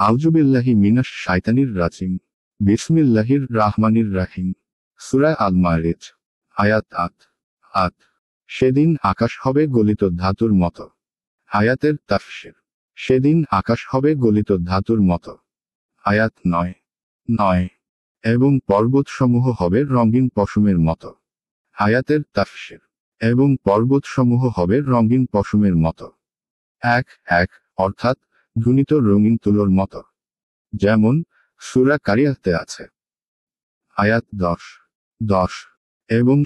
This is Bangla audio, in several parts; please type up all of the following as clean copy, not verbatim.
আউযুবিল্লাহি মিনাশ শাইতানির রাজিম। বিসমিল্লাহির রাহমানির রাহিম। সূরা আল মারিজ আয়াত ৮। সেদিন আকাশ হবে গলিত ধাতুর মতো। আয়াতের তাফসীর। সেদিন আকাশ হবে গলিত ধাতুর মতো। আয়াত ৯। এবং পর্বতসমূহ হবে রঙিন পশমের মতো। আয়াতের তাফসীর। এবং পর্বতসমূহ হবে রঙিন পশমের মতো। ১ অর্থাৎ ধুনিত রঙিন তুলোর মতো। যেমন সূরা কারিয়াতে আছে। আয়াত ১০ এবং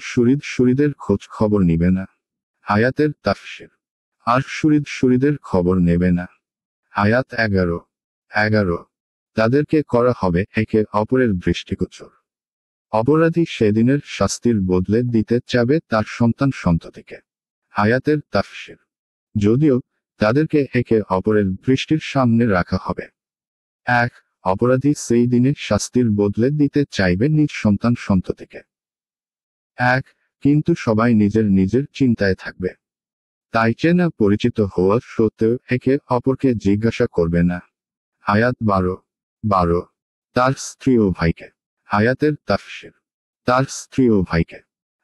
শরীদের খোঁজ খবর নিবে না। আয়াতের তাফসীর। আর শরীদের খবর নেবে না। আয়াত ১১ তাদেরকে করা হবে একে অপরের দৃষ্টিগোচর। অপরাধী সেদিনের শাস্তির বদলে দিতে চাবে তার সন্তান সন্ততিকে। আয়াতের তাফসীর। যদিও তাদেরকে একে অপরের দৃষ্টির সামনে রাখা হবে। অপরাধী সেই দিনে শাস্তির বদলে দিতে চাইবে নিজ সন্তান সন্ততিকে। কিন্তু সবাই নিজের নিজের চিন্তায় থাকবে। তাই চেনা পরিচিত হওয়া সত্ত্বেও একে অপরকে জিজ্ঞাসা করবে না। আয়াত ১২ তার স্ত্রী ও ভাইকে। আয়াতের তাফসীর। তার স্ত্রী ও ভাইকে।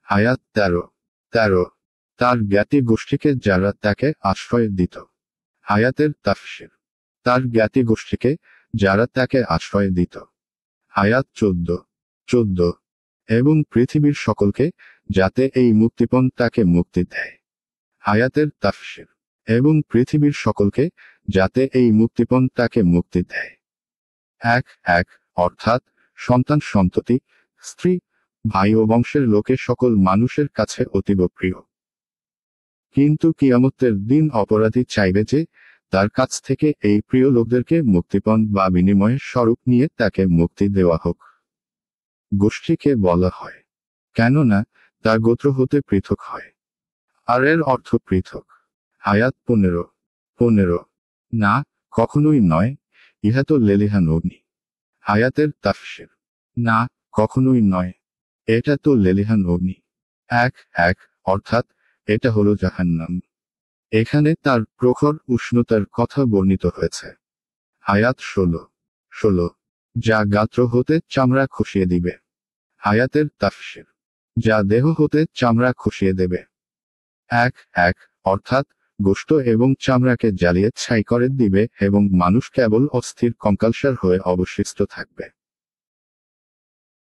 আয়াত ১৩ তার জ্ঞাতি গোষ্ঠীকে যারা তাকে আশ্রয় দিত। আয়াতের তাফসীর। তার জ্ঞাতি গোষ্ঠীকে যারা তাকে আশ্রয় দিত। আয়াত ১৪ এবং পৃথিবীর সকলকে যাতে এই মুক্তিপণ তাকে মুক্তি দেয়। আয়াতের তাফসীর। এবং পৃথিবীর সকলকে যাতে এই মুক্তিপণ তাকে মুক্তি দেয়। ১ অর্থাৎ সন্তান সন্ততি, স্ত্রী, ভাই ও বংশের লোকে সকল মানুষের কাছে অতীব প্রিয়। কিন্তু কিয়ামতের দিন অপরাধী চাইবে যে তার কাছ থেকে এই প্রিয় লোকদেরকে মুক্তিপণ বা বিনিময়ের স্বরূপ নিয়ে তাকে মুক্তি দেওয়া হোক। গোষ্ঠীকে বলা হয় কেননা তার গোত্র হতে পৃথক হয়। আর এর অর্থ পৃথক। আয়াত ১৫ না, কখনোই নয়, ইহা তো লেলিহান অগ্নি। আয়াতের তাফসীর। না, কখনোই নয়, এটা তো লেলিহান অগ্নি। ১ অর্থাৎ এটা হলো জাহান্নাম। এখানে তার প্রখর উষ্ণতার কথা বর্ণিত হয়েছে। আয়াত ১৬ যা গাত্র হতে চামড়া খসিয়ে দিবে। আয়াতের তাফসীর। যা দেহ হতে চামড়া খসিয়ে দেবে। ১ অর্থাৎ গোশত এবং চামড়াকে জ্বালিয়ে ছাই করে দিবে এবং মানুষ কেবল অস্থির কঙ্কালসার হয়ে অবশিষ্ট থাকবে।